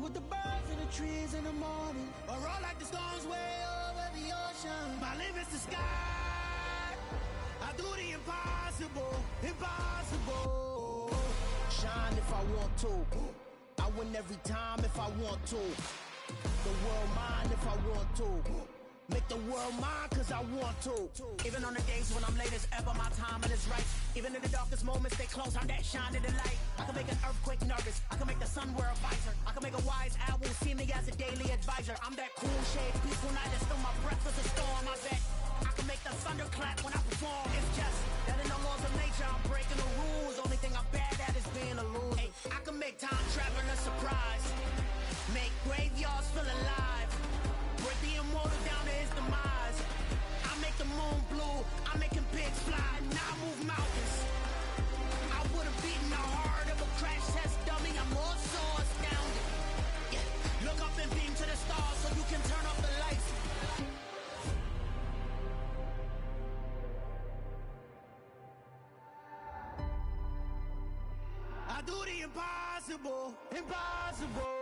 with the birds and the trees in the morning, or roll like the storms way over the ocean. My limit's the sky. I do the impossible, impossible. Shine if I want to. I win every time if I want to. The world mine if I want to. Make the world mine cause I want to. Even on the days when I'm late as ever, my timing is right. Even in the darkest moments, stay close, I'm that shine in the light. I can make an earthquake nervous, I can make the sun wear a visor. I can make a wise owl see me as a daily advisor. I'm that cool shade, peaceful night that still my breath is a storm. I bet I can make the thunder clap when I perform. It's just that in the laws of nature, I'm breaking the rules. Only thing I'm bad at is being a loser. Hey, I can make time traveling a surprise. Make graveyards feel alive. Break the immortal down to his demise. I make the moon blue, I'm making pigs fly. Now I move mountains. I would've beaten the heart of a crash test dummy. I'm more so astounded. Yeah. Look up and beam to the stars so you can turn off the lights. I do the impossible, impossible.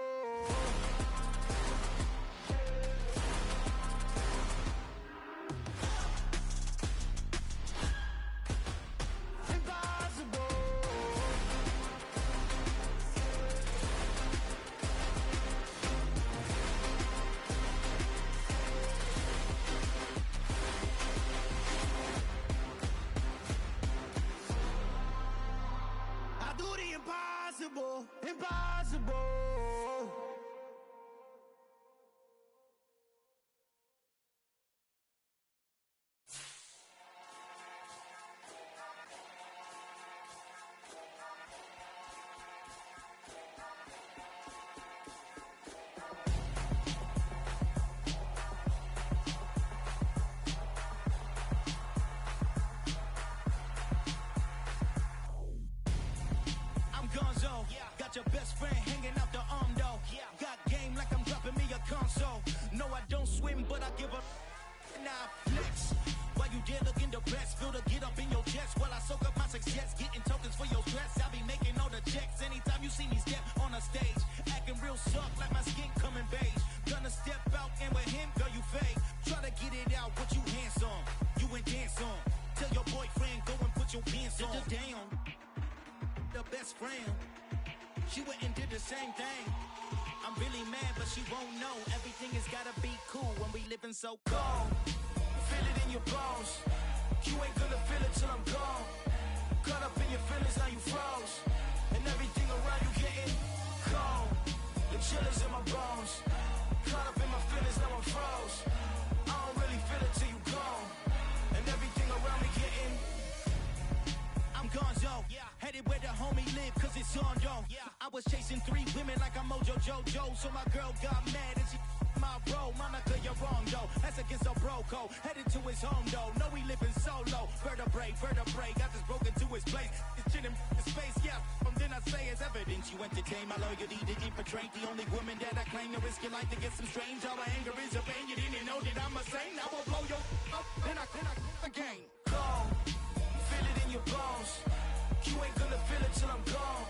Impossible, impossible. Got your best friend hanging out the arm though. Got game like I'm dropping me a console. No, I don't swim, but I give a now flex. While you there looking the best, feel the get up in your chest while I soak up my success, getting tokens for your stress. I be making all the checks anytime you see me step on a stage, acting real soft like my skin coming beige. Gonna step out and with him, girl, you fake. Try to get it out, what you handsome, you ain't dance on. Tell your boyfriend go and put your pants on. Down, the best friend. She went and did the same thing. I'm really mad, but she won't know. Everything has gotta be cool when we living so cold. Feel it in your bones. You ain't gonna feel it till I'm gone. Caught up in your feelings, now you froze. And everything around you getting cold. The chill is in my bones. Caught up in my feelings, now I'm froze. I don't really feel it till you gone. And everything around me getting I'm gonzo, headed where the homie live, cause it's on though. I was chasing 3 women like I'm Mojo Jojo, so my girl got mad and she my bro. Monica, you're wrong though, that's against a bro code. Headed to his home though, know we living solo. Vertebrae, got this broken to his place. It's chin in space, from then I say it's evidence. You entertain my loyalty to infiltrate the only woman that I claim to risk your life to get some strange. All my anger is a pain, you didn't know that I'm a saint. I will blow your up, then I again. Cold. Feel it in your bones. You ain't gonna feel it till I'm gone.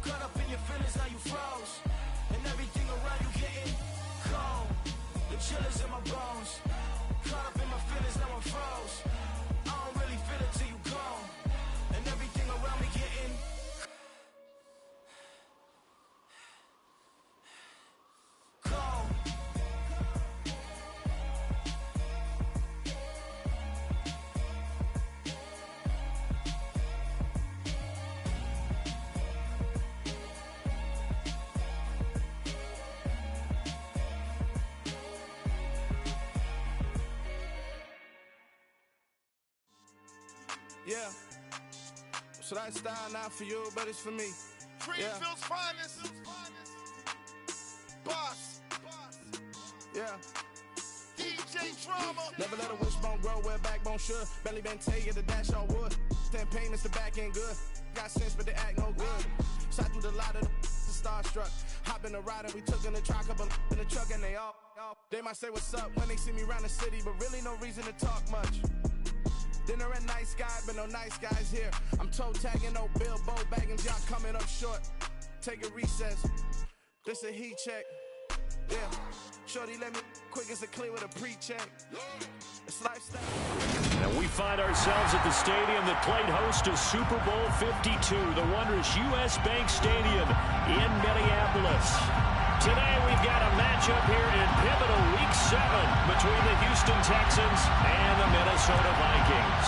Caught up in your feelings, now you froze. And everything around you getting cold. The chill is in my bones. Caught up in my feelings, now I'm froze. I don't really feel it till you gone. And everything around me getting cold. Yeah, so that style not for you, but it's for me. Greenfield's finest. Boss. Yeah. DJ Drama. Never let a wishbone grow where backbone should. Belly been tell you the dash on wood. Stand payments, the back end good. Got sense, but they act no good. Shot through the lot of the starstruck. Hop in the ride and we took in the truck, couple in the truck and they all. They might say what's up when they see me around the city, but really no reason to talk much. Dinner at nice guy, but no nice guys here. I'm toe tagging, no Bilbo baggins, y'all coming up short. Take a recess. This a heat check. Yeah. Shorty let me quick as a clear with a pre-check. It's lifestyle. And we find ourselves at the stadium that played host to Super Bowl 52, the wondrous U.S. Bank Stadium in Minneapolis. Today we've got a matchup here in pivotal Week 7 between the Houston Texans and the Minnesota Vikings.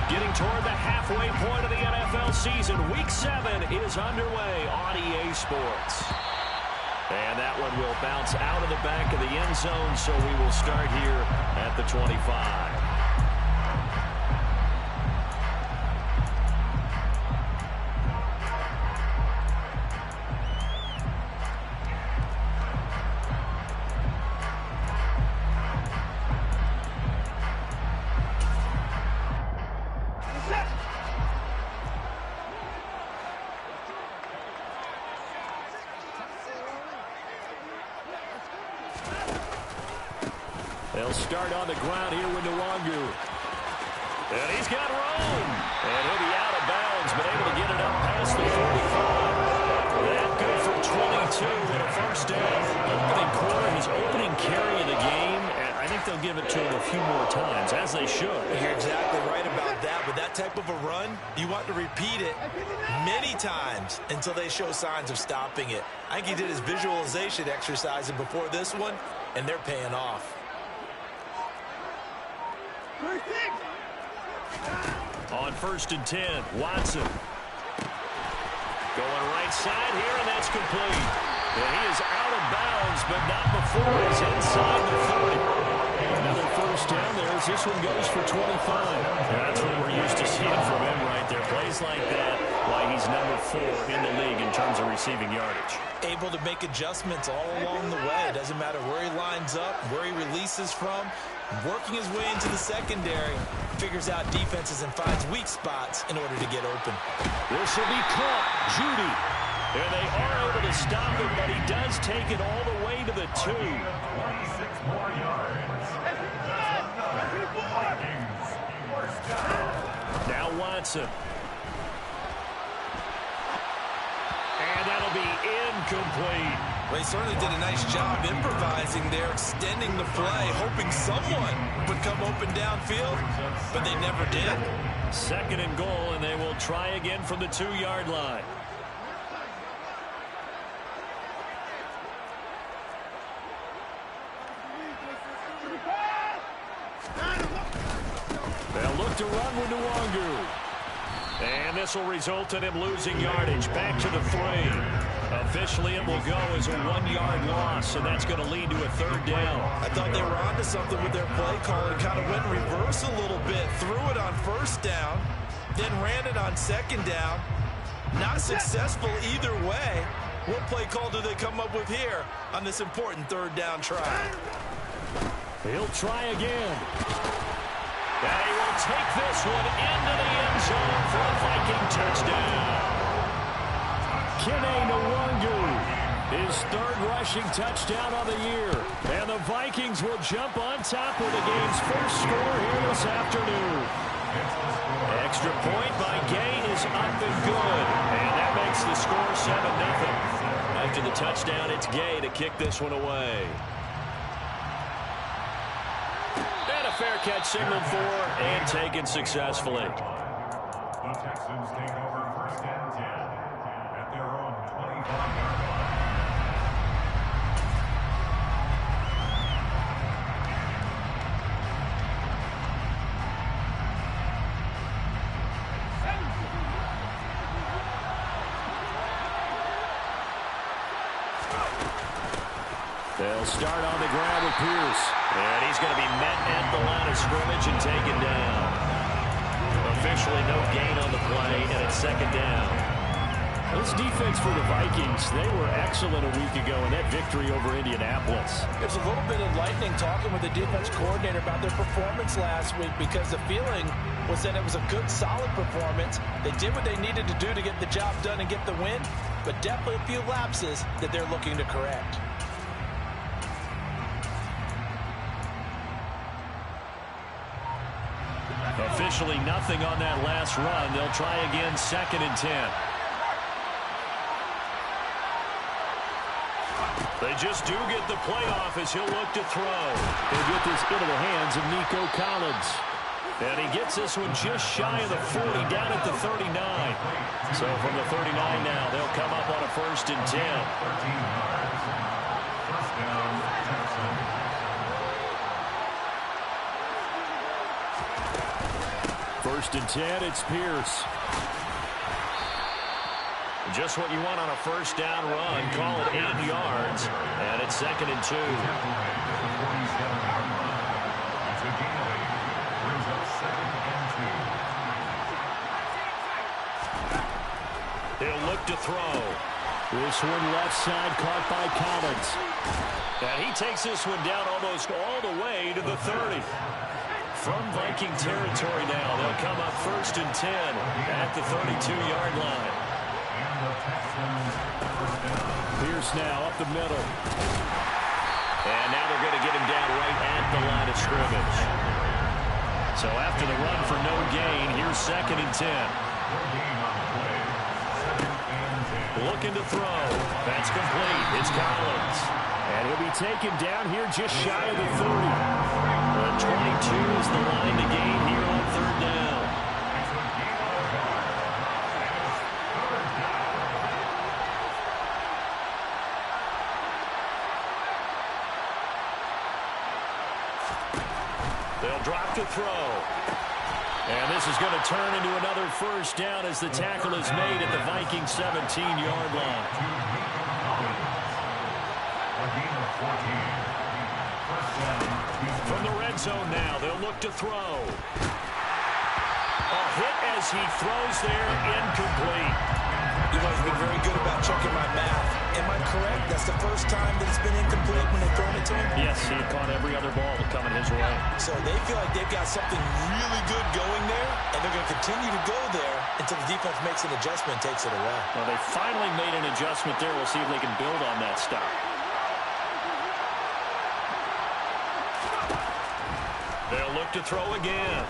Getting toward the halfway point of the NFL season, Week 7 is underway on EA Sports. And that one will bounce out of the back of the end zone, so we will start here at the 25. They'll start on the ground here with Nwangu. And he's got room. And he'll be out of bounds, but able to get it up past the 45. That good for 22 and a first down. Opening quarter, his opening carry of the game. And I think they'll give it to him a few more times, as they should. You're exactly right about that. With that type of a run, you want to repeat it many times until they show signs of stopping it. I think he did his visualization exercise before this one, and they're paying off. On 1st and 10, Watson. Going right side here, and that's complete. And he is out of bounds, but not before he's inside the 40. Another first down there as this one goes for 25. And that's what we're used to seeing from him right there. Plays like that, why he's number 4 in the league in terms of receiving yardage. Able to make adjustments all along the way. It doesn't matter where he lines up, where he releases from. Working his way into the secondary, figures out defenses and finds weak spots in order to get open. This will be caught. Judy. And they are able to stop him, but he does take it all the way to the 2. 26 more yards. Now Watson. And that'll be incomplete. Well, he certainly did a nice job improvising there, extending the play, hoping someone would come open downfield, but they never did. 2nd and goal, and they will try again from the 2-yard line. They'll look to run with Nwangu. And this will result in him losing yardage. Back to the 3. Officially, it will go as a 1-yard loss, and that's going to lead to a 3rd down. I thought they were onto something with their play call and kind of went in reverse a little bit. Threw it on 1st down, then ran it on 2nd down. Not successful either way. What play call do they come up with here on this important 3rd down try? He'll try again. And he will take this one into the end zone for a Viking touchdown. Nwangu, his 3rd rushing touchdown of the year. And the Vikings will jump on top of the game's first score here this afternoon. Extra point by Gay is up and good. And that makes the score 7-0. After the touchdown, it's Gay to kick this one away. And a fair catch signaled for and taken successfully. The Texans take over 1st and 10 at their own 25-yard line. They'll start on the ground with Pierce. And he's going to be met at the line of scrimmage and taken down. Officially no gain on the play, and it's 2nd down. This defense for the Vikings, they were excellent a week ago in that victory over Indianapolis. There's a little bit of lightning talking with the defense coordinator about their performance last week because the feeling was that it was a good, solid performance. They did what they needed to do to get the job done and get the win, but definitely a few lapses that they're looking to correct. Officially nothing on that last run. They'll try again, 2nd and 10. They just do get the playoff as he'll look to throw. He'll get this into the hands of Nico Collins. And he gets this one just shy of the 40, down at the 39. So from the 39 now, they'll come up on a 1st and 10. 13 yards. First down, Texans. First and 10, it's Pierce. Just what you want on a first down run. Call it 8 yards. And it's 2nd and 2. He'll look to throw. This one left side caught by Collins. And he takes this one down almost all the way to the 30. From Viking territory now, they'll come up 1st and 10 at the 32-yard line. Pierce now up the middle. And now they're going to get him down right at the line of scrimmage. So after the run for no gain, here's 2nd and 10. Looking to throw. That's complete. It's Collins. And he'll be taken down here just shy of the 30. 22 is the line to gain here on 3rd down. They'll drop to throw. And this is going to turn into another 1st down as the tackle is made at the Vikings 17-yard line. From the red zone now, they'll look to throw. A hit as he throws there, incomplete. You guys have been very good about checking my math. Am I correct? That's the first time that it's been incomplete when they've thrown it to him? Yes, he had caught every other ball coming his way. So they feel like they've got something really good going there, and they're going to continue to go there until the defense makes an adjustment and takes it away. Well, they finally made an adjustment there. We'll see if they can build on that stop. They'll look to throw again.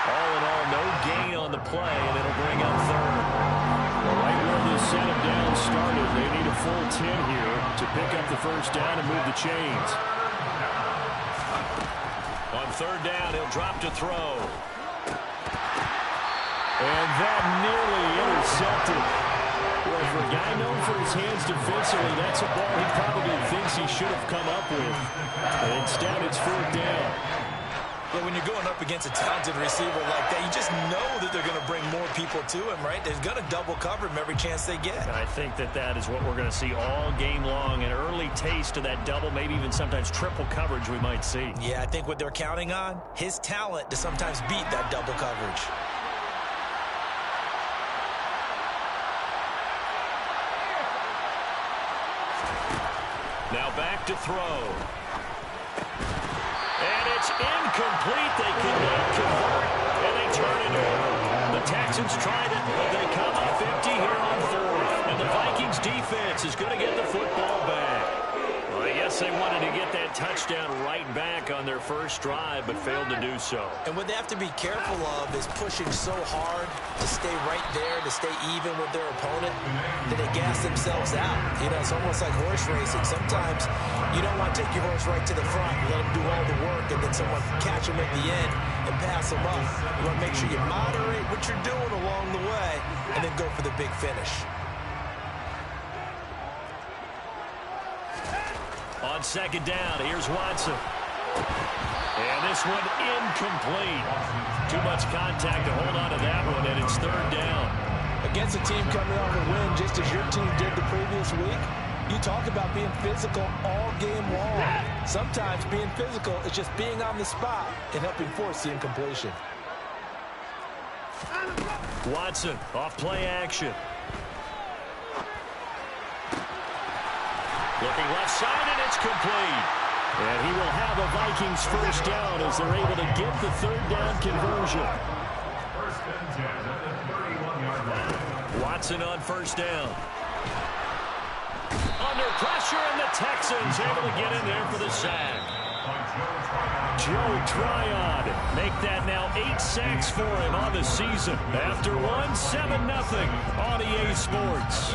All in all, no gain on the play, and it'll bring up 3rd. Well, right where this setup down started, they need a full 10 here to pick up the 1st down and move the chains. On 3rd down, he'll drop to throw. And that nearly intercepted. Well, for a guy known for his hands defensively, that's a ball he probably thinks he should have come up with. And instead, it's 4th down. But when you're going up against a talented receiver like that, you just know that they're going to bring more people to him, right? They're going to double cover him every chance they get. I think that is what we're going to see all game long. An early taste of that double, maybe even sometimes triple coverage we might see. Yeah, I think what they're counting on, his talent to sometimes beat that double coverage. Now back to throw. And it's incomplete. They cannot convert, and they turn it over. The Texans tried it, but they come up 50 here on 4th. And the Vikings defense is going to get the football back. Well, I guess they wanted to get that touchdown right back on their first drive, but failed to do so. And what they have to be careful of is pushing so hard to stay right there, to stay even with their opponent, that they gas themselves out. You know, it's almost like horse racing. Sometimes you don't want to take your horse right to the front and let them do all the work, and then someone catch them at the end and pass them up. You want to make sure you moderate what you're doing along the way and then go for the big finish. On 2nd down, here's Watson. And this one incomplete. Too much contact to hold on to that one, and it's 3rd down. Against a team coming off a win just as your team did the previous week, you talk about being physical all game long. Sometimes being physical is just being on the spot and helping force the incompletion. Watson off play action. Looking left side, and it's complete. And he will have a Vikings 1st down as they're able to get the 3rd down conversion. 1st and 10 at the 31-yard line. Watson on 1st down. Under pressure, and the Texans able to get in there for the sack. Joe Tryon make that now 8 sacks for him on the season. After one, 7-0 on EA Sports.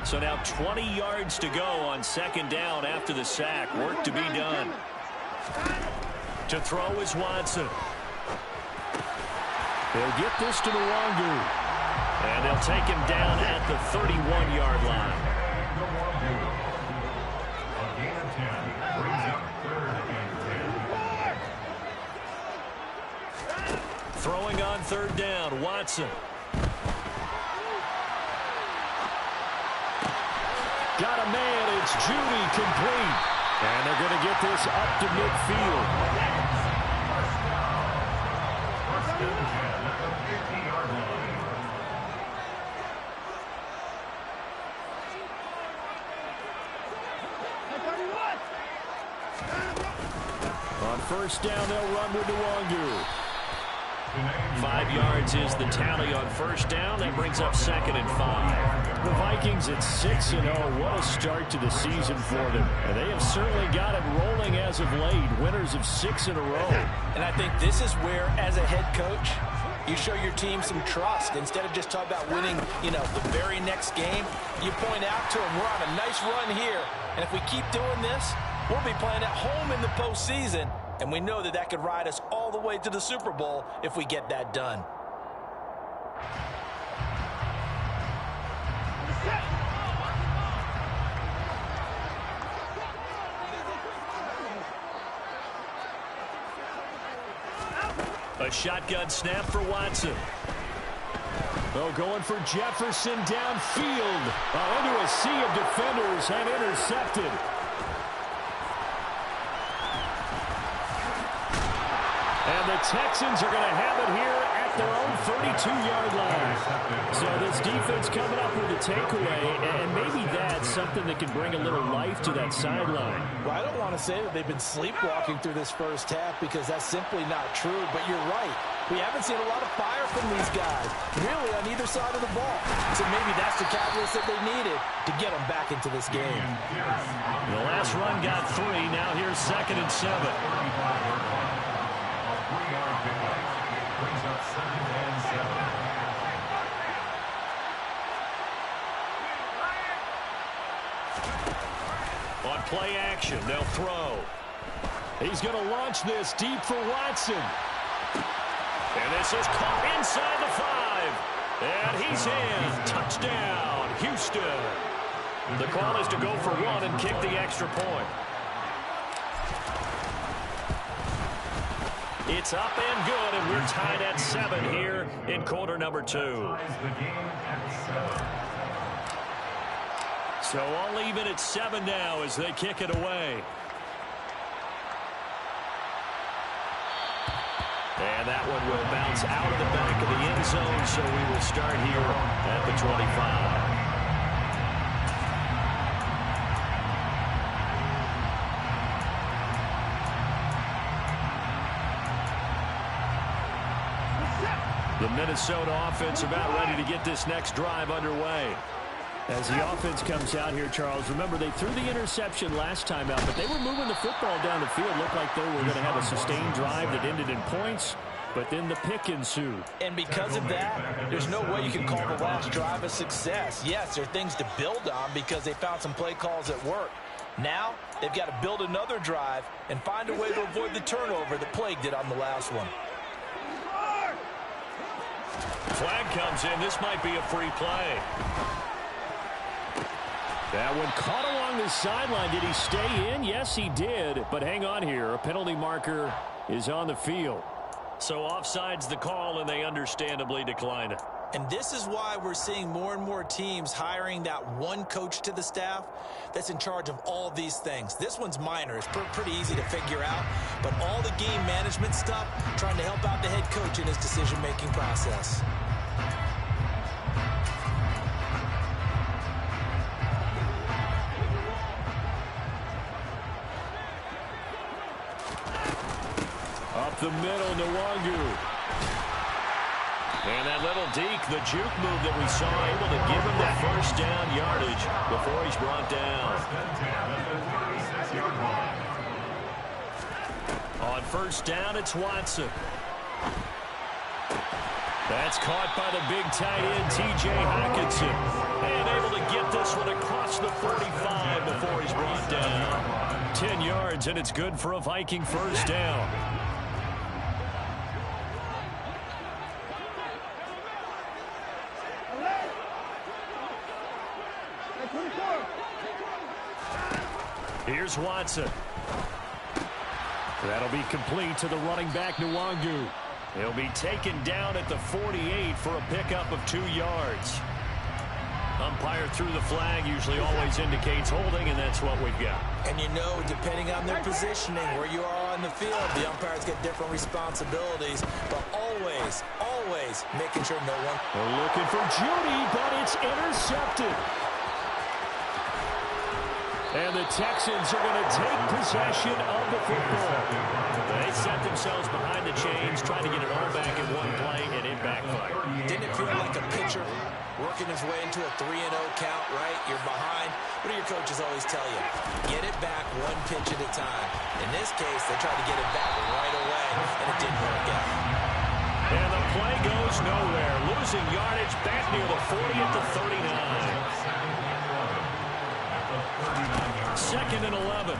So now 20 yards to go on second down after the sack. Work to be done. To throw is Watson. They'll get this to Nwangu. And they'll take him down at the 31-yard line. Throwing on third down, Watson. Got a man, it's Judy, complete. And they're going to get this up to midfield. On first down, they'll run with Nwangu. 5 yards is the tally on first down. That brings up 2nd and 5. The Vikings at 6-0. What a start to the season for them. And they have certainly got it rolling as of late. Winners of 6 in a row. And I think this is where, as a head coach, you show your team some trust. Instead of just talking about winning, the very next game, you point out to them, we're on a nice run here. And if we keep doing this, we'll be playing at home in the postseason. And we know that could ride us all the way to the Super Bowl if we get that done. A shotgun snap for Watson. Oh, going for Jefferson downfield. Into a sea of defenders and intercepted. And the Texans are going to have it here at their own 32-yard line. So this defense coming up with a takeaway, and maybe that's something that can bring a little life to that sideline. Well, I don't want to say that they've been sleepwalking through this first half because that's simply not true, but you're right. We haven't seen a lot of fire from these guys, really, on either side of the ball. So maybe that's the catalyst that they needed to get them back into this game. The last run got 3. Now here's 2nd and 7. On play action, they'll throw. He's going to launch this deep for Watson. And this is caught inside the 5. And he's in. Touchdown, Houston. The call is to go for 1 and kick the extra point. It's up and good, and we're tied at 7 here in quarter number 2. So all even at 7 now as they kick it away. And that one will bounce out of the back of the end zone, so we will start here at the 25. The Minnesota offense about ready to get this next drive underway. As the offense comes out here, Charles, remember they threw the interception last time out, but they were moving the football down the field. Looked like they were going to have a sustained drive that ended in points, but then the pick ensued. And because of that, there's no way you can call the last drive a success. Yes, there are things to build on because they found some play calls that work. Now, they've got to build another drive and find a way to avoid the turnover that plagued it on the last one. Flag comes in. This might be a free play. That one caught along the sideline. Did he stay in? Yes, he did. But hang on here. A penalty marker is on the field. So offside's the call, and they understandably decline it. And this is why we're seeing more and more teams hiring that one coach to the staff that's in charge of all these things. This one's minor. It's pretty easy to figure out. But all the game management stuff, trying to help out the head coach in his decision-making process. Up the middle, Nwangu. And that little deke, the juke move that we saw, able to give him the first down yardage before he's brought down. On first down, it's Watson. That's caught by the big tight end, T.J. Hockenson. And able to get this one across the 45 before he's brought down. 10 yards, and it's good for a Viking first down. Here's Watson. That'll be complete to the running back, Nwangu. He'll be taken down at the 48 for a pickup of 2 yards. Umpire threw the flag, usually always indicates holding, and that's what we've got. And you know, depending on their positioning, where you are on the field, the umpires get different responsibilities, but always, always making sure no one... We're looking for Judy, but it's intercepted. And the Texans are going to take possession of the football. They set themselves behind the chains, trying to get it all back in one play, and it backfired. Didn't it feel like a pitcher working his way into a 3-0 count, right? You're behind. What do your coaches always tell you? Get it back one pitch at a time. In this case, they tried to get it back right away, and it didn't work out. And the play goes nowhere. Losing yardage back near the 40 at the 39. 2nd and 11.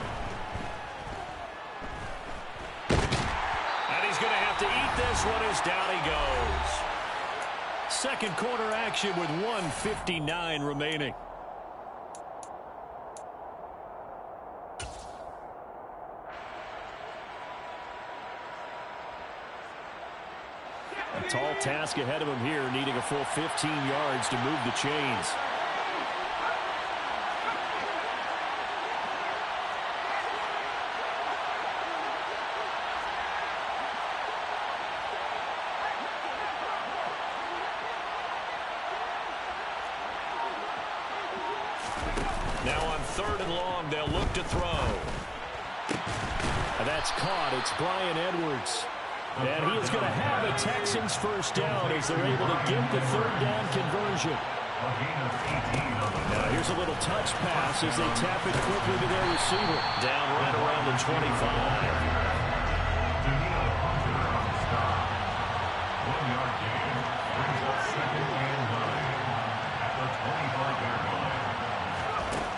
And he's going to have to eat this one as down he goes. Second quarter action with 1:59 remaining. A tall task ahead of him here, needing a full 15 yards to move the chains. Now on 3rd and long, they'll look to throw. That's caught. It's Bryan Edwards. And he is going to have a Texans first down as they're able to get the 3rd down conversion. Now here's a little touch pass as they tap it quickly to their receiver. Down right around the 25.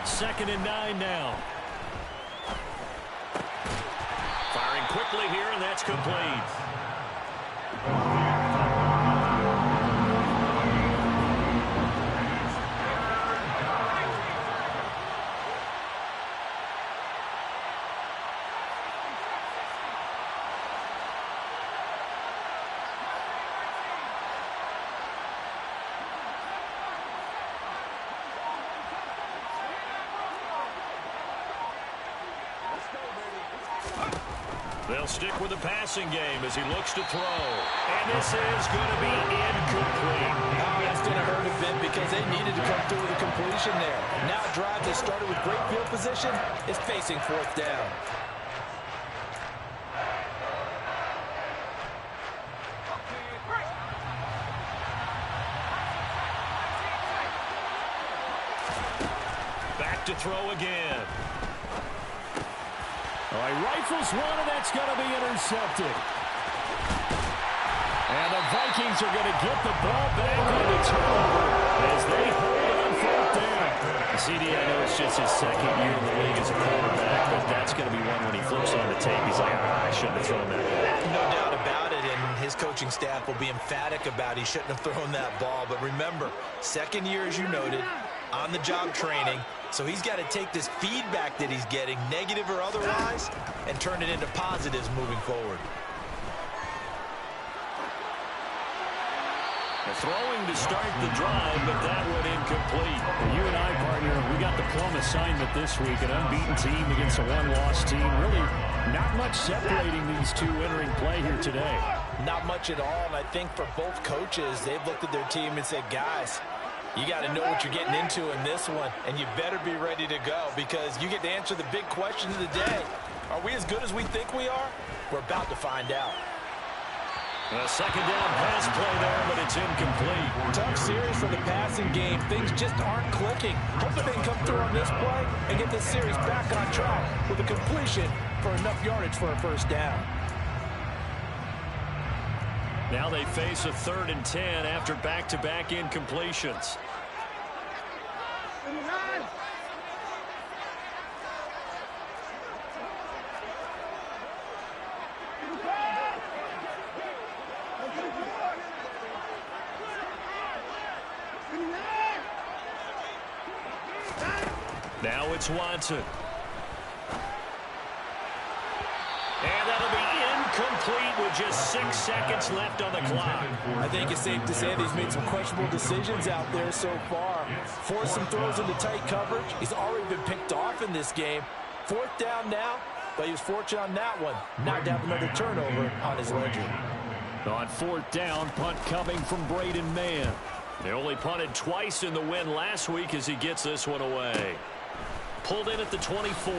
Second and 9 now. Firing quickly here, and that's complete. They'll stick with the passing game as he looks to throw. And this is going to be incomplete. Oh, that's going to hurt a bit because they needed to come through with a completion there. Now a drive that started with great field position is facing 4th down. Back to throw again. All right, rifles one, and that's going to be intercepted. And the Vikings are going to get the ball back on the turnover as they hold on 4th down. CD, I know it's just his 2nd year in the league as a quarterback, but that's going to be one when he flips on the tape. He's like, I shouldn't have thrown that ball. No doubt about it, and his coaching staff will be emphatic about he shouldn't have thrown that ball. But remember, 2nd year, as you noted, on-the-job training. So he's got to take this feedback that he's getting, negative or otherwise, and turn it into positives moving forward. Throwing to start the drive, but that one incomplete. You and I, partner, we got the plum assignment this week, an unbeaten team against a one-loss team. Really not much separating these two entering play here today. Not much at all, and I think for both coaches, they've looked at their team and said, guys, you got to know what you're getting into in this one, and you better be ready to go because you get to answer the big question of the day. Are we as good as we think we are? We're about to find out. A 2nd down pass play there, but it's incomplete. Tough series for the passing game. Things just aren't clicking. Hoping they can come through on this play and get this series back on track with a completion for enough yardage for a first down. Now they face a 3rd and 10 after back-to-back incompletions. Now it's Watson. And that'll be incomplete with just 6 seconds left on the clock. I think it's safe to say that he's made some questionable decisions out there so far. Forced some throws into tight coverage. He's already been picked off in this game. 4th down now, but he was fortunate on that one. Not to have another turnover on his ledger. On 4th down, punt coming from Braden Mann. They only punted twice in the win last week as he gets this one away. Pulled in at the 24.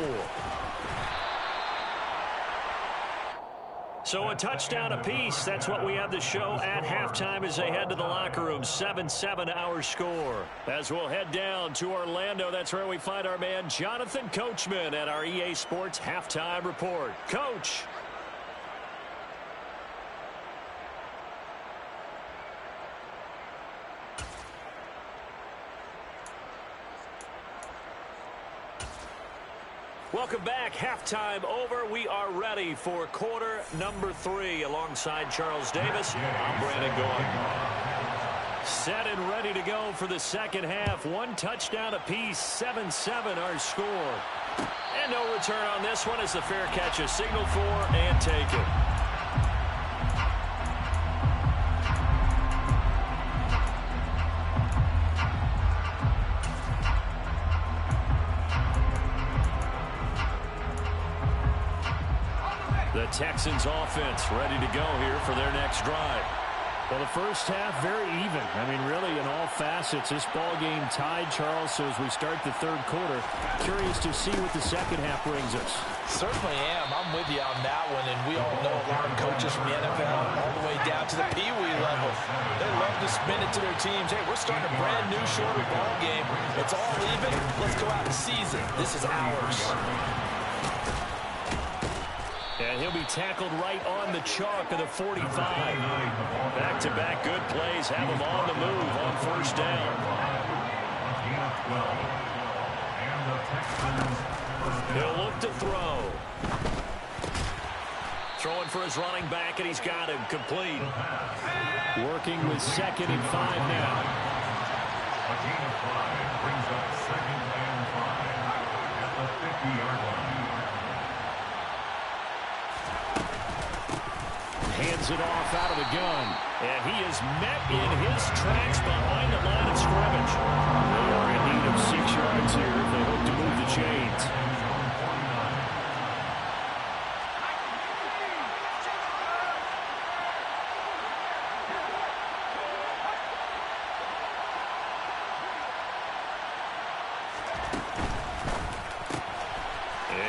So a touchdown apiece. That's what we have the show at halftime as they head to the locker room. 7-7 our score. As we'll head down to Orlando, that's where we find our man Jonathan Coachman at our EA Sports Halftime Report. Coach. Welcome back. Halftime over. We are ready for quarter number 3 alongside Charles Davis. I'm Brandon Gaughan. Set and ready to go for the second half. 1 touchdown apiece. 7-7 our score. And no return on this one as the fair catch is signaled for and taken. The Texans offense ready to go here for their next drive. Well, the first half very even. I mean, really in all facets. This ball game tied, Charles. So as we start the 3rd quarter, curious to see what the second half brings us. Certainly am. I'm with you on that one. And we all know a lot of coaches from the NFL all the way down to the Pee-wee level. They love to spin it to their teams. Hey, we're starting a brand new shorter ball game. It's all even. Let's go out and seize it. This is ours. And he'll be tackled right on the chalk of the 45. Back-to-back good plays have him on the move on 1st down. He'll look to throw. Throwing for his running back, and he's got him complete. Working with 2nd and 5 now. A gain of 5 brings up 2nd and 5 at the 50-yard line. Hands it off out of the gun. And he is met in his tracks behind the line of scrimmage. They are in need of 6 yards here if they hope to move the chains.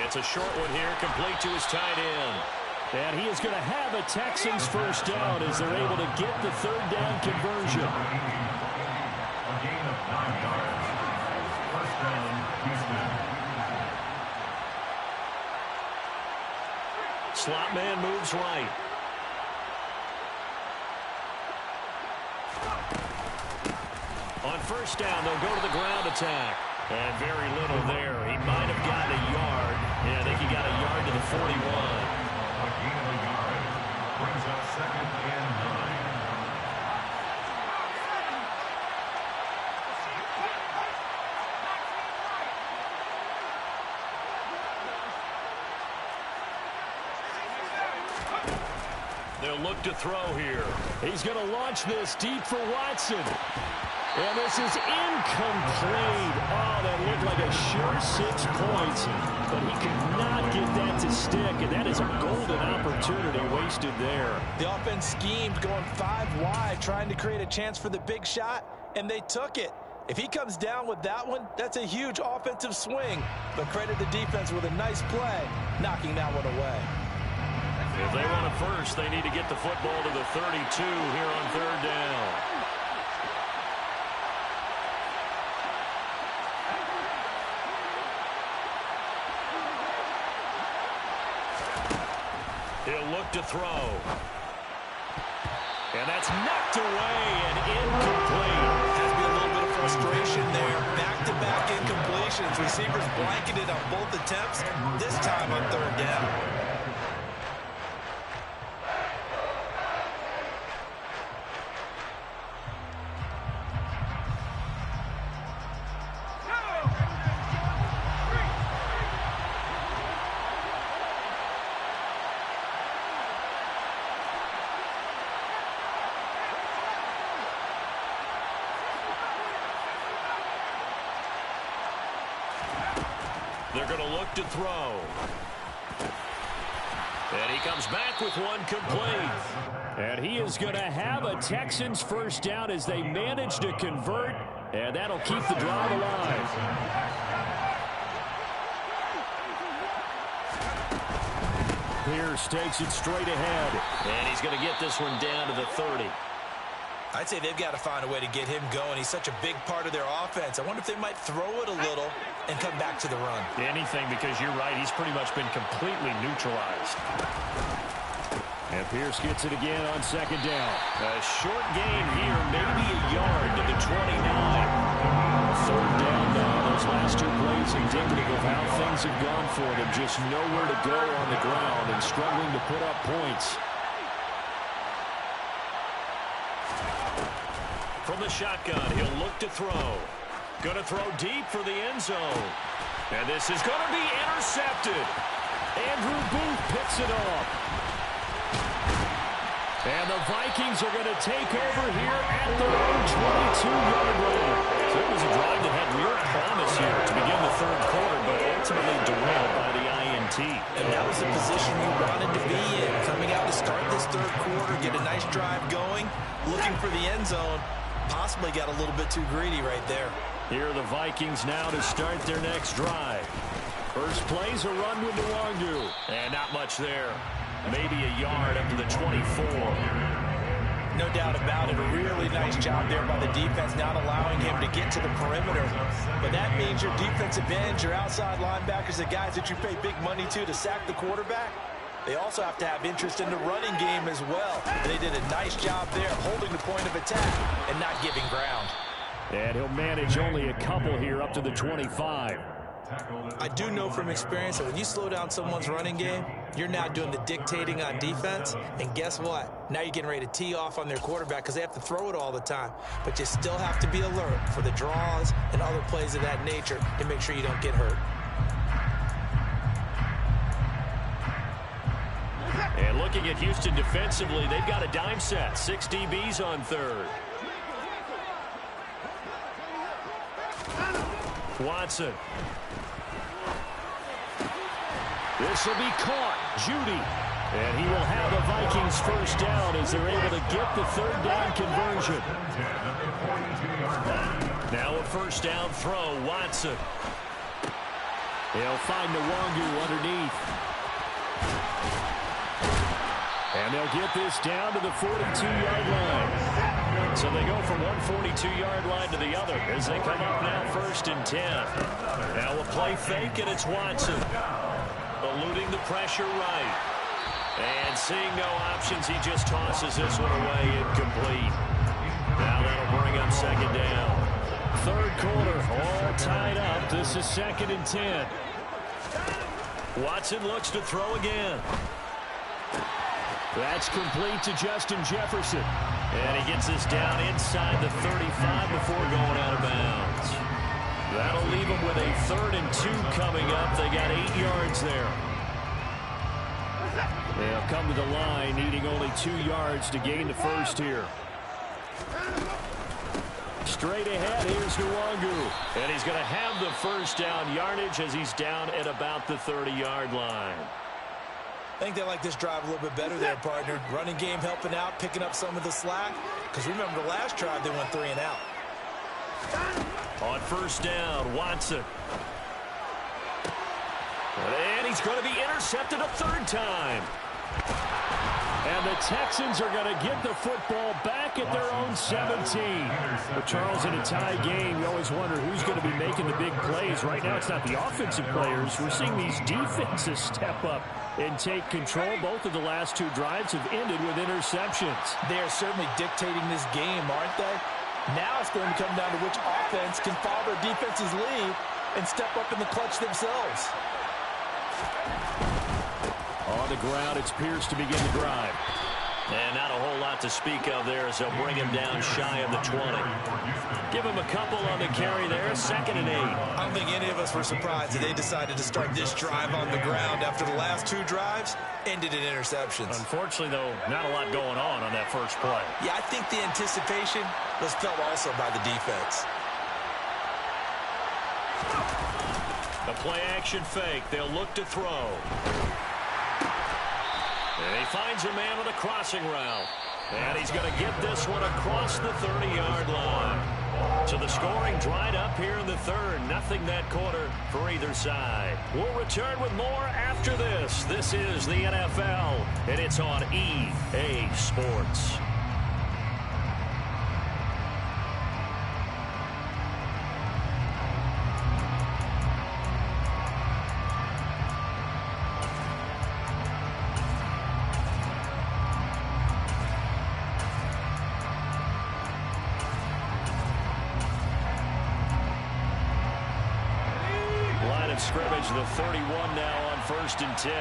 It's a short one here, complete to his tight end. And he is going to have a Texans 1st down as they're able to get the 3rd down conversion. A gain of 9 yards. 1st down, Houston. Slot man moves right. On 1st down, they'll go to the ground attack. And very little there. He might have gotten a yard. Yeah, I think he got a yard to the 41. A gain of a yard brings up 2nd and 9. They'll look to throw here. He's going to launch this deep for Watson. And this is incomplete. Oh, that looked like a sure 6 points. But he could not get that to stick. And that is a golden opportunity wasted there. The offense schemed going 5 wide, trying to create a chance for the big shot, and they took it. If he comes down with that one, that's a huge offensive swing. But credit the defense with a nice play, knocking that one away. If they want it first, they need to get the football to the 32 here on 3rd down. He'll look to throw. And that's knocked away and incomplete. Has to be a little bit of frustration there. Back-to-back incompletions. Receivers blanketed on both attempts, this time on third down. They're going to look to throw. And he comes back with one complete. And he is going to have a Texans first down as they manage to convert. And that'll keep the drive alive. Pierce takes it straight ahead. And he's going to get this one down to the 30. I'd say they've got to find a way to get him going. He's such a big part of their offense. I wonder if they might throw it a little and come back to the run. Anything, because you're right. He's pretty much been completely neutralized. And Pierce gets it again on second down. A short gain here, maybe a yard to the 29. Third down now. Those last two plays indicative of how things have gone for them. Just nowhere to go on the ground and struggling to put up points. From the shotgun, he'll look to throw. Going to throw deep for the end zone. And this is going to be intercepted. Andrew Booth picks it off. And the Vikings are going to take over here at their own 22-yard line. So it was a drive that had real promise here to begin the third quarter, but ultimately derailed by the INT. And that was the position you wanted to be in. Coming out to start this third quarter, get a nice drive going, looking for the end zone. Possibly got a little bit too greedy right there. Here are the Vikings now to start their next drive. First play's a run with Nwangu. And not much there. Maybe a yard up to the 24. No doubt about it. A really nice job there by the defense, not allowing him to get to the perimeter. But that means your defensive ends, your outside linebackers, the guys that you pay big money to sack the quarterback, they also have to have interest in the running game as well. They did a nice job there, holding the point of attack and not giving ground. And he'll manage only a couple here up to the 25. I do know from experience that when you slow down someone's running game, you're now doing the dictating on defense. And guess what? Now you're getting ready to tee off on their quarterback because they have to throw it all the time. But you still have to be alert for the draws and other plays of that nature to make sure you don't get hurt. And looking at Houston defensively, they've got a dime set. 6 DBs on third. Watson. This will be caught. Judy. And he will have the Vikings first down as they're able to get the third down conversion. Now a first down throw. Watson. He'll find Nwangu underneath. And they'll get this down to the 42-yard line. So they go from one 42-yard line to the other as they come up now first and 10. Now a play fake, and it's Watson. Eluding the pressure right. And seeing no options, he just tosses this one away, incomplete. Now that'll bring up second down. Third quarter, all tied up. This is second and 10. Watson looks to throw again. That's complete to Justin Jefferson. And he gets this down inside the 35 before going out of bounds. That'll leave them with a 3rd and 2 coming up. They got 8 yards there. They'll come to the line, needing only 2 yards to gain the first here. Straight ahead, here's Nwangu. And he's going to have the first down yardage as he's down at about the 30-yard line. I think they like this drive a little bit better there, partner. Running game helping out, picking up some of the slack. Because remember, the last drive, they went 3 and out. On first down, Watson. And he's going to be intercepted a 3rd time. And the Texans are going to get the football back at their own and 17. But Charles, in a tie game, you always wonder who's going to be making the big plays. Right now, it's not the offensive players. We're seeing these defenses step up and take control. Both of the last two drives have ended with interceptions. They are certainly dictating this game, aren't they? Now it's going to come down to which offense can follow their defense's lead and step up in the clutch themselves. On the ground, it's Pierce to begin the drive. And not a whole lot to speak of there as they'll bring him down shy of the 20. Give him a couple on the carry there, 2nd and 8. I don't think any of us were surprised that they decided to start this drive on the ground after the last two drives ended in interceptions. Unfortunately, though, not a lot going on that first play. Yeah, I think the anticipation was felt also by the defense. The play-action fake. They'll look to throw. And he finds a man with a crossing route. And he's going to get this one across the 30-yard line. So the scoring dried up here in the third. Nothing that quarter for either side. We'll return with more after this. This is the NFL, and it's on EA Sports. Scrimmage, the 31 now on 1st and 10.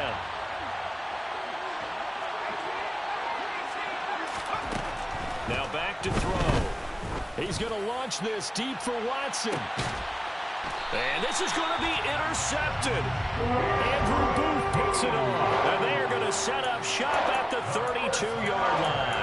Now back to throw. He's going to launch this deep for Watson. And this is going to be intercepted. Andrew Booth picks it off. And they are going to set up shop at the 32-yard line.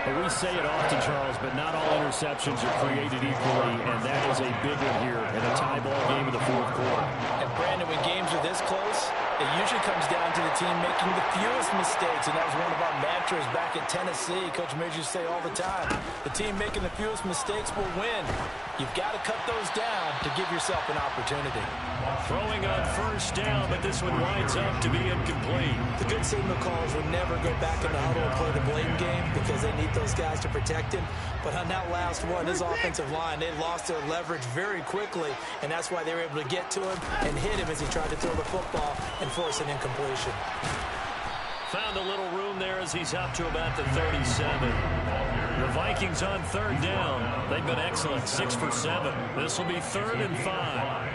We say it often, Charles, but not all interceptions are created equally, and that is a big one here in a tie ball game in the fourth quarter. And, Brandon, when games are this close, it usually comes down to the team making the fewest mistakes, and that was one of our mantras back at Tennessee. Coach Midge used to say all the time, the team making the fewest mistakes will win. You've got to cut those down to give yourself an opportunity. Throwing on 1st down, but this one winds up to be incomplete. The good signal callers would never go back in the huddle and play the blame game because they need those guys to protect him. But on that last one, his offensive line, they lost their leverage very quickly, and that's why they were able to get to him and hit him as he tried to throw the football and force an incompletion. Found a little room there as he's up to about the 37. The Vikings on 3rd down. They've been excellent, 6 for 7. This will be 3rd and 5.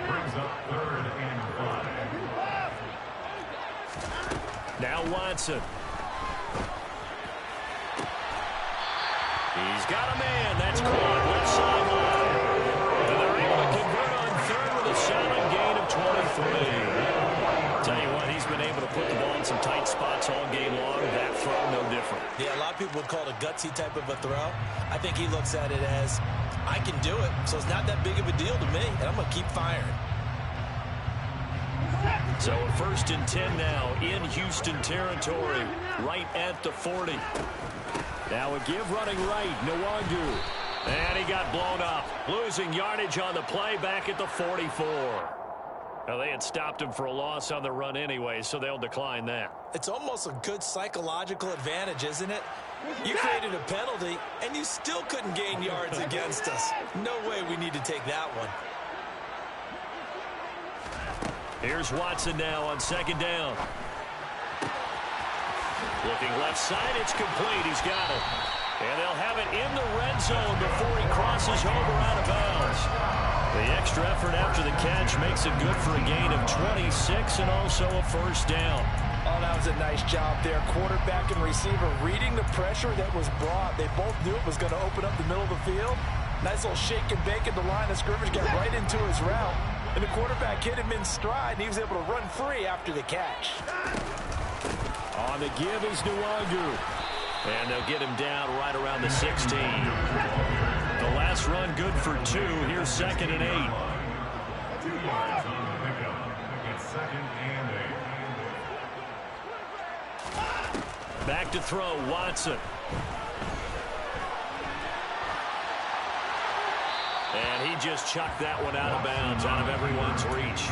Brings up 3rd and 5. Now Watson. He's got a man. That's caught left sideline. And they're able to convert on 3rd with a solid gain of 23. Tell you what, he's been able to put the ball in some tight spots all game long. That throw, no different. Yeah, a lot of people would call it a gutsy type of a throw. I think he looks at it as, I can do it, so it's not that big of a deal to me, and I'm going to keep firing. So 1st and 10 now in Houston territory, right at the 40. Now a give running right, Nwangu. And he got blown up, losing yardage on the play back at the 44. Now, they had stopped him for a loss on the run anyway, so they'll decline that. It's almost a good psychological advantage, isn't it? You created a penalty, and you still couldn't gain yards against us. No way we need to take that one. Here's Watson now on 2nd down. Looking left side, it's complete. He's got it. And they'll have it in the red zone before he crosses over out of bounds. The extra effort after the catch makes it good for a gain of 26 and also a 1st down. Oh, that was a nice job there. Quarterback and receiver reading the pressure that was brought. They both knew it was going to open up the middle of the field. Nice little shake and bake at the line of scrimmage, got right into his route. And the quarterback hit him in stride, and he was able to run free after the catch. On the give is Nwangu. And they'll get him down right around the 16. The last run good for 2. Here's 2nd and 8. 2 yards on the pickup. It's 2nd and 8. Back to throw, Watson. And he just chucked that one out of bounds, out of everyone's reach.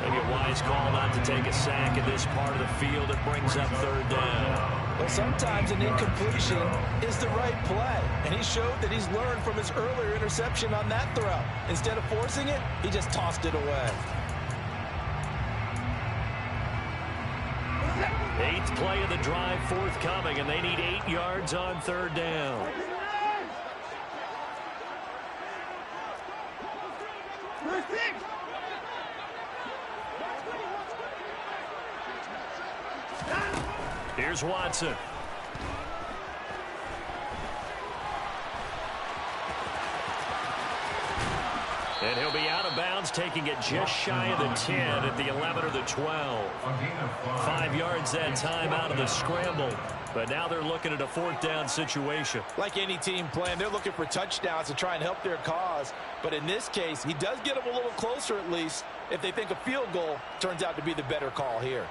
Maybe a wise call not to take a sack in this part of the field. It brings up 3rd down. Well, sometimes an incompletion is the right play, and he showed that he's learned from his earlier interception on that throw. Instead of forcing it, he just tossed it away. 8th play of the drive forthcoming, and they need 8 yards on 3rd down. Here's Watson. And he'll be out of bounds, taking it just shy of the 10 at the 11 or the 12. 5 yards that time out of the scramble. But now they're looking at a 4th down situation. Like any team playing, they're looking for touchdowns to try and help their cause. But in this case, he does get them a little closer at least if they think a field goal turns out to be the better call here.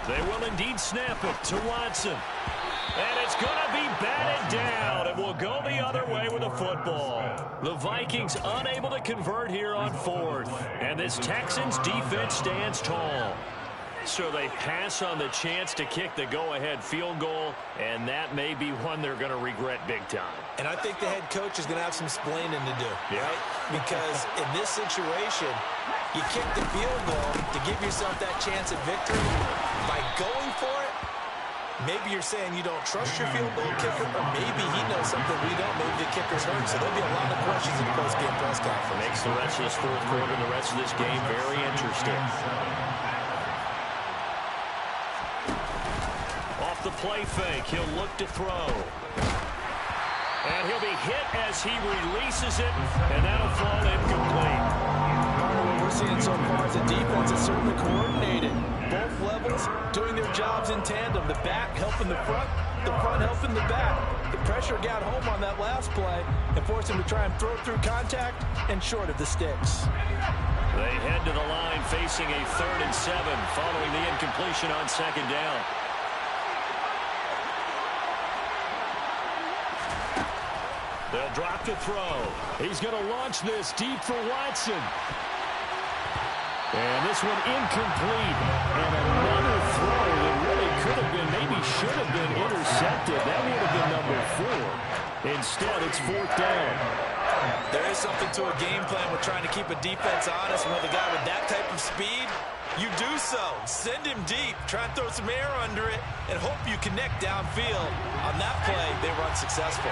They will indeed snap it to Watson. And it's going to be batted down. It will go the other way with a football. The Vikings unable to convert here on 4th. And this Texans defense stands tall. So they pass on the chance to kick the go-ahead field goal, and that may be one they're going to regret big time. And I think the head coach is going to have some explaining to do, right? Because in this situation, you kick the field goal to give yourself that chance at victory. By going for it, maybe you're saying you don't trust your field goal kicker, or maybe he knows something we don't. Maybe the kicker's hurt. So there'll be a lot of questions in the post-game press conference. Makes the rest of this 4th quarter and the rest of this game very interesting. Off the play fake, he'll look to throw. And he'll be hit as he releases it, and that'll fall incomplete. What we're seeing so far is the defense is certainly coordinated. Both levels doing their jobs in tandem. The back helping the front helping the back. The pressure got home on that last play and forced him to try and throw through contact and short of the sticks. They head to the line facing a 3rd and 7 following the incompletion on 2nd down. They'll drop to throw. He's going to launch this deep for Watson. And this one incomplete. And another throw that really could have been, maybe should have been intercepted. That would have been number 4. Instead, it's 4th down. There is something to a game plan with trying to keep a defense honest. And with a guy with that type of speed, you do so. Send him deep. Try and throw some air under it and hope you connect downfield. On that play, they were unsuccessful.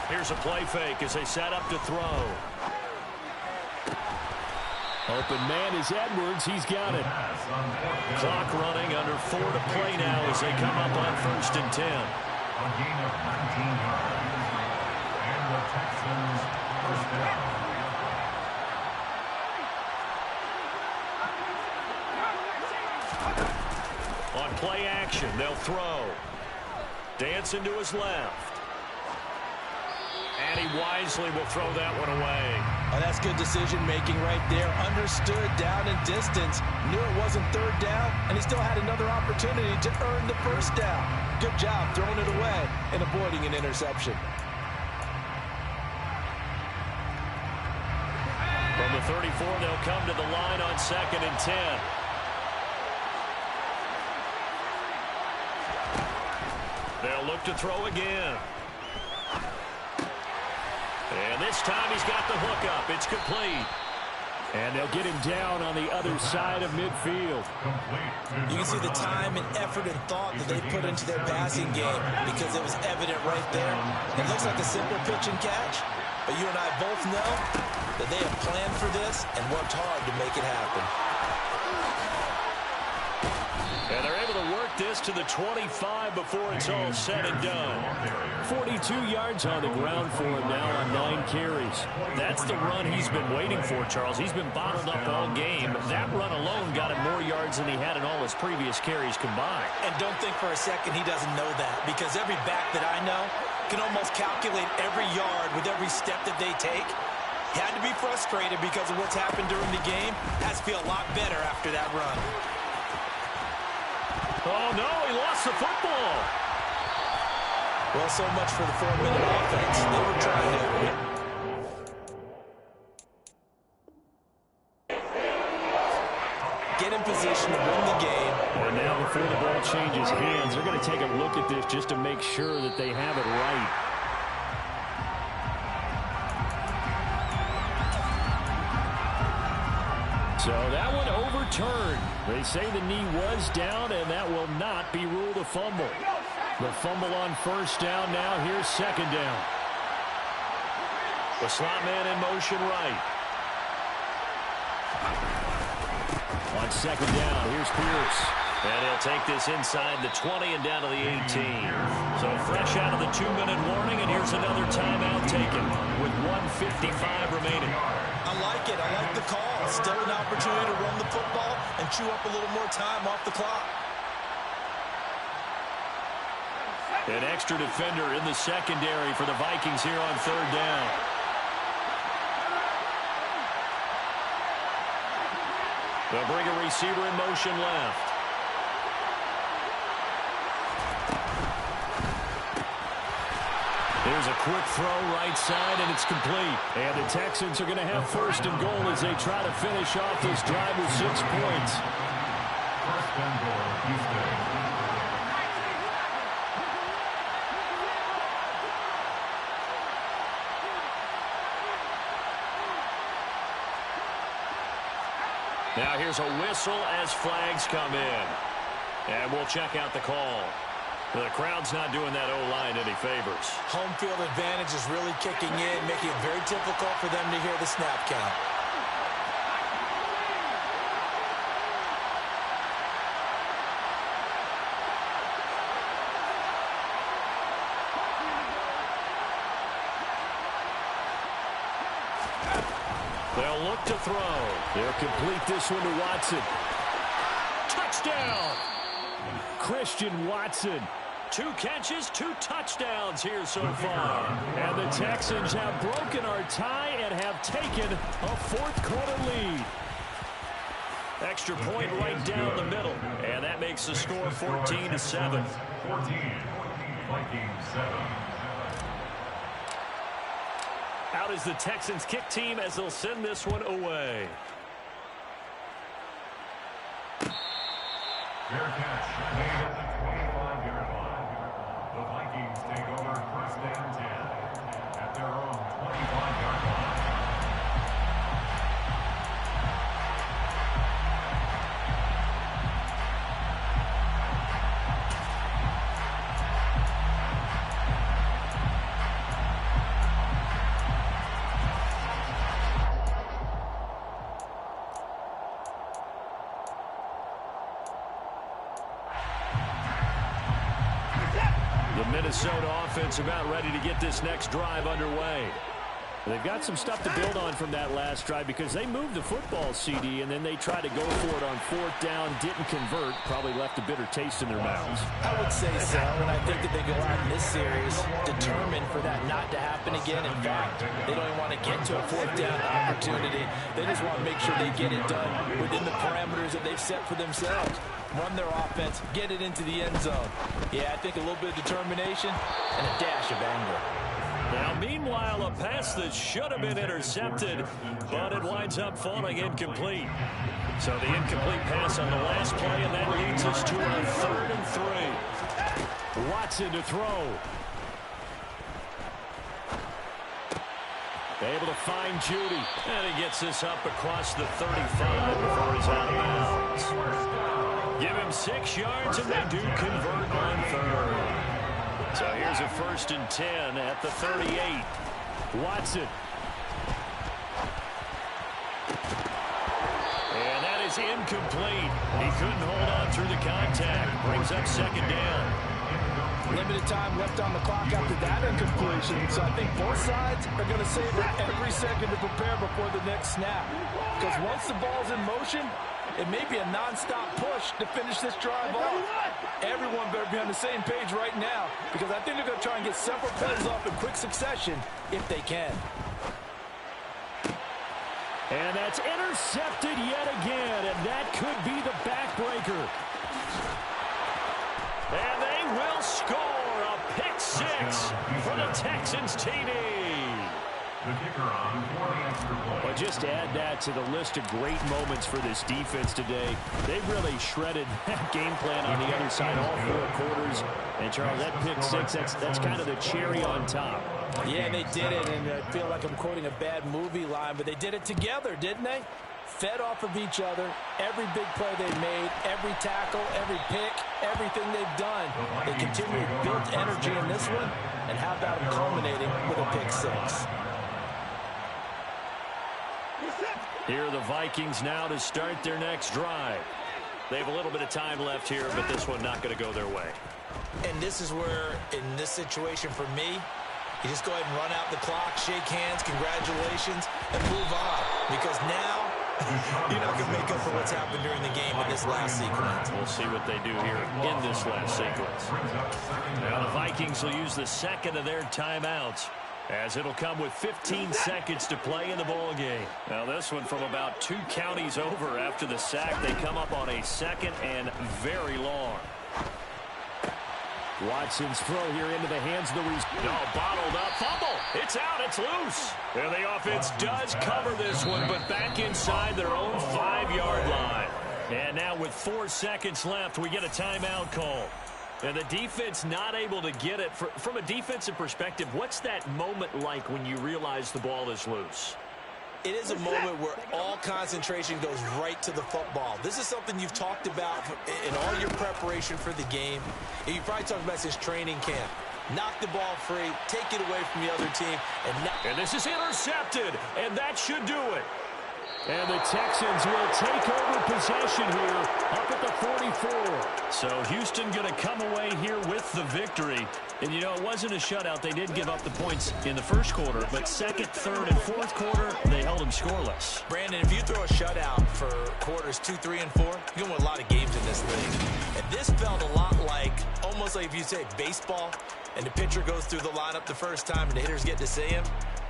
Here's a play fake as they set up to throw. Open man is Edwards. He's got it. Clock running, under 4 to play now as they come up on 1st and 10. A gain of 19 yards. And the Texans 1st down. On play action, they'll throw. Dancing to his left. And he wisely will throw that one away. Oh, that's good decision-making right there. Understood down and distance. Knew it wasn't 3rd down, and he still had another opportunity to earn the 1st down. Good job throwing it away and avoiding an interception. From the 34, they'll come to the line on 2nd and 10. They'll look to throw again. And this time he's got the hookup. It's complete. And they'll get him down on the other side of midfield. You can see the time and effort and thought that they put into their passing game because it was evident right there. It looks like a simple pitch and catch, but you and I both know that they have planned for this and worked hard to make it happen. And they're able to work this to the 25 before it's all said and done. 42 yards on the ground for him now on 9 carries. That's the run he's been waiting for, Charles. He's been bottled up all game. That run alone got him more yards than he had in all his previous carries combined. And don't think for a second he doesn't know that, because every back that I know can almost calculate every yard with every step that they take. He had to be frustrated because of what's happened during the game. Has to feel a lot better after that run. Oh, no, he lost the football. Well, so much for the 4-minute offense. They were trying to get in position to win the game. And now before the ball changes hands, they're going to take a look at this just to make sure that they have it right. So that one overturned. They say the knee was down, and that will not be ruled a fumble. The fumble on first down now. Here's second down. The slot man in motion right. On second down, here's Pierce. And he'll take this inside the 20 and down to the 18. So fresh out of the 2-minute warning, and here's another timeout taken with 1:55 remaining. I like it. I like the call. Still an opportunity to run the football and chew up a little more time off the clock. An extra defender in the secondary for the Vikings here on third down. They'll bring a receiver in motion left. There's a quick throw right side, and it's complete. And the Texans are going to have first and goal as they try to finish off this drive with 6 points. First and goal, Houston. Now here's a whistle as flags come in. And we'll check out the call. The crowd's not doing that O-line any favors. Home field advantage is really kicking in, making it very difficult for them to hear the snap count. They'll look to throw. They'll complete this one to Watson. Touchdown! Christian Watson. 2 catches, 2 touchdowns here so far. And the Texans have broken our tie and have taken a fourth-quarter lead. Extra point right down the middle. And that makes the score 14-7. 14, Vikings 7. Out is the Texans kick team as they'll send this one away. Fair catch made at the 25-yard line. The Vikings take over first and 10 at their own 25-yard line. Minnesota offense about ready to get this next drive underway. They've got some stuff to build on from that last drive because they moved the football, CD, and then they tried to go for it on fourth down, didn't convert, probably left a bitter taste in their mouths. I would say so, and I think that they go out in this series determined for that not to happen again. In fact, they don't even want to get to a fourth down opportunity. They just want to make sure they get it done within the parameters that they've set for themselves. Run their offense, get it into the end zone. Yeah, I think a little bit of determination and a dash of anger. Now, meanwhile, a pass that should have been intercepted, but it winds up falling incomplete. So the incomplete pass on the last play, and that leads us to a 3rd and 3. Watson to throw. Able to find Judy. And he gets this up across the 35 before he's out of bounds. Give him 6 yards, and they do convert on 3rd. So here's a 1st and 10 at the 38. Watson. And that is incomplete. He couldn't hold on through the contact. Brings up 2nd down. Limited time left on the clock after that incompletion. So I think both sides are going to savor every second to prepare before the next snap. Because once the ball's in motion, it may be a non-stop push to finish this drive off. Everyone better be on the same page right now because I think they're going to try and get several plays off in quick succession if they can. And that's intercepted yet again, and that could be the backbreaker. And they will score a pick six for the Texans TD. The kicker on for the extra point. Well, just to add that to the list of great moments for this defense today, they really shredded that game plan on the other side all 4 quarters. And, Charles, that pick six, that's kind of the cherry on top. Yeah, they did it, and I feel like I'm quoting a bad movie line, but they did it together, didn't they? Fed off of each other, every big play they made, every tackle, every pick, everything they've done. They continue to build energy in this one, and how about it culminating with a pick six? Here are the Vikings now to start their next drive. They have a little bit of time left here, but this one not going to go their way. And this is where, in this situation for me, you just go ahead and run out the clock, shake hands, congratulations, and move on. Because now, you're not going to make up for what's happened during the game in this last sequence. We'll see what they do here in this last sequence. Now the Vikings will use the second of their timeouts, as it'll come with 15 seconds to play in the ball game. Now this one from about 2 counties over after the sack. They come up on a second and very long. Watson's throw here into the hands of the bottled up. Fumble. It's out. It's loose. And the offense does cover this one, but back inside their own 5-yard line. And now with 4 seconds left, we get a timeout call. And the defense not able to get it. From a defensive perspective, what's that moment like when you realize the ball is loose? It is a moment where all concentration goes right to the football. This is something you've talked about in all your preparation for the game. And you probably talked about since training camp. Knock the ball free, take it away from the other team. And this is intercepted, and that should do it. And the Texans will take over possession here up at the 44. So Houston going to come away here with the victory. And, you know, it wasn't a shutout. They did give up the points in the first quarter, but second, third, and fourth quarter, they held them scoreless. Brandon, if you throw a shutout for quarters 2, 3, and 4, you're going to win a lot of games in this league. And this felt a lot like, almost like if you say baseball, and the pitcher goes through the lineup the first time and the hitters get to see him,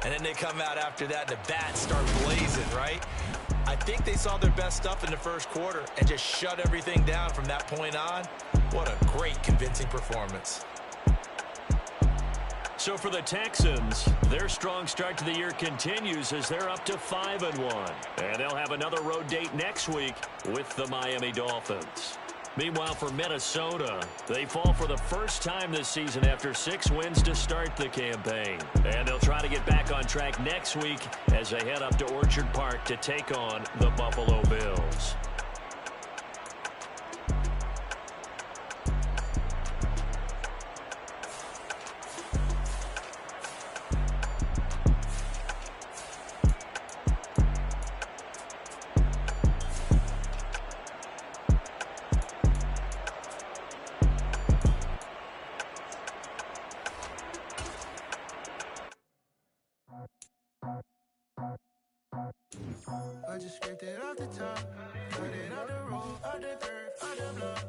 and then they come out after that and the bats start blazing, right? I think they saw their best stuff in the first quarter and just shut everything down from that point on. What a great, convincing performance. So for the Texans, their strong start to the year continues as they're up to 5-1. And they'll have another road date next week with the Miami Dolphins. Meanwhile, for Minnesota, they fall for the first time this season after 6 wins to start the campaign. And they'll try to get back on track next week as they head up to Orchard Park to take on the Buffalo Bills. I just scraped it off the top, cut it off the road, off the curb, off the block.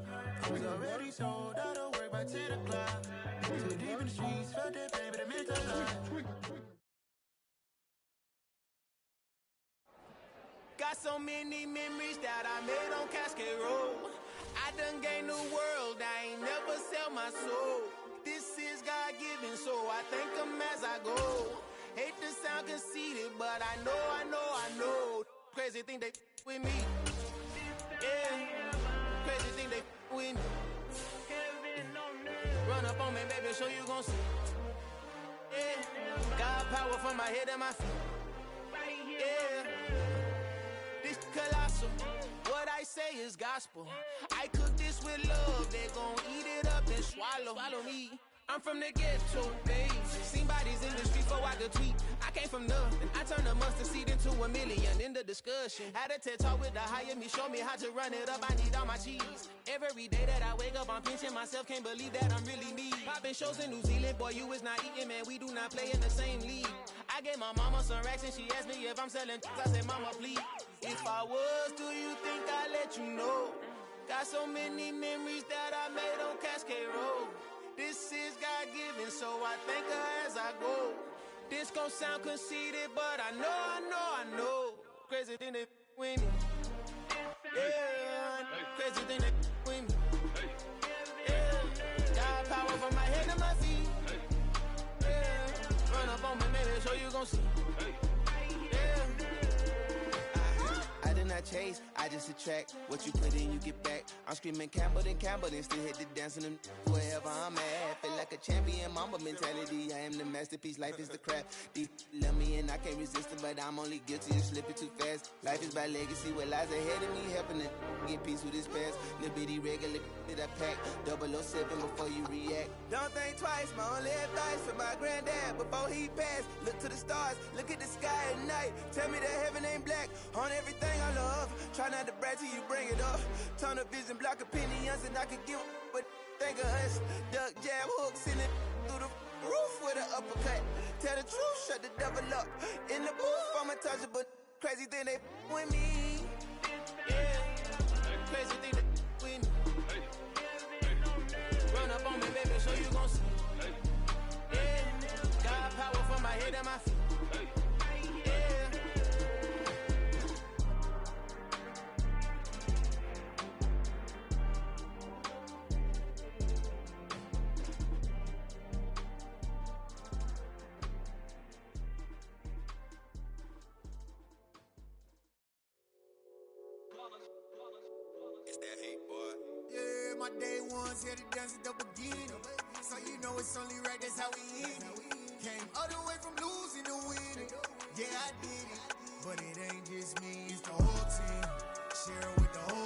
I was already sold, out of work by 10 o'clock. Too deep in the streets, felt that pain, but it meant a lot. Got so many memories that I made on Cascade Road. I done gained the world, I ain't never sell my soul. This is God-given, so I thank him as I go. Hate to sound conceited, but I know. Crazy thing they with me. Yeah. Crazy thing they with me. Run up on me, baby, so you gon' see. Yeah. God power from my head and my feet. Yeah. This colossal. What I say is gospel. I cook this with love. They gon' eat it up and swallow me. I'm from the ghetto, baby. Seen bodies in the streets before I could tweet. I came from nothing. I turned a mustard seed into a million in the discussion. Had a TED talk with the higher me, show me how to run it up. I need all my cheese. Every day that I wake up, I'm pinching myself. Can't believe that I'm really me. Popping shows in New Zealand, boy, you is not eating, man. We do not play in the same league. I gave my mama some racks and she asked me if I'm selling. I said, mama, please. If I was, do you think I'd let you know? Got so many memories that I made on Cascade Road. This is God-given, so I thank her as I go. This gon' sound conceited, but I know. Crazy thing they with me. Yeah, crazy thing they with me. Yeah, I just attract what you put in, you get back. I'm screaming Campbell, then still hit the dance on them wherever I'm at. Feel like a champion, mamba mentality. I am the masterpiece, life is the crap. Deep love me and I can't resist it, but I'm only guilty of slipping too fast. Life is by legacy, what lies ahead of me, helping to get peace with this past. Little bitty regular that I pack, 007 before you react. Don't think twice, my only advice for my granddad before he passed. Look to the stars, look at the sky at night. Tell me that heaven ain't black on everything I love. Try not to brag till you bring it up. Tunnel vision, block opinions, and I could give but think of us. Duck, jab, hooks in it through the roof with an uppercut. Tell the truth, shut the devil up. In the booth, I'm untouchable. Crazy thing they with me. Yeah, crazy thing they with me. Run up on me, baby, so you gon' see. Yeah, got power from my head and my feet. My day ones here to dance at the beginning. So you know it's only right, that's how we end it. Came all the way from losing to winning. Yeah, I did it. But it ain't just me, it's the whole team. Share it with the whole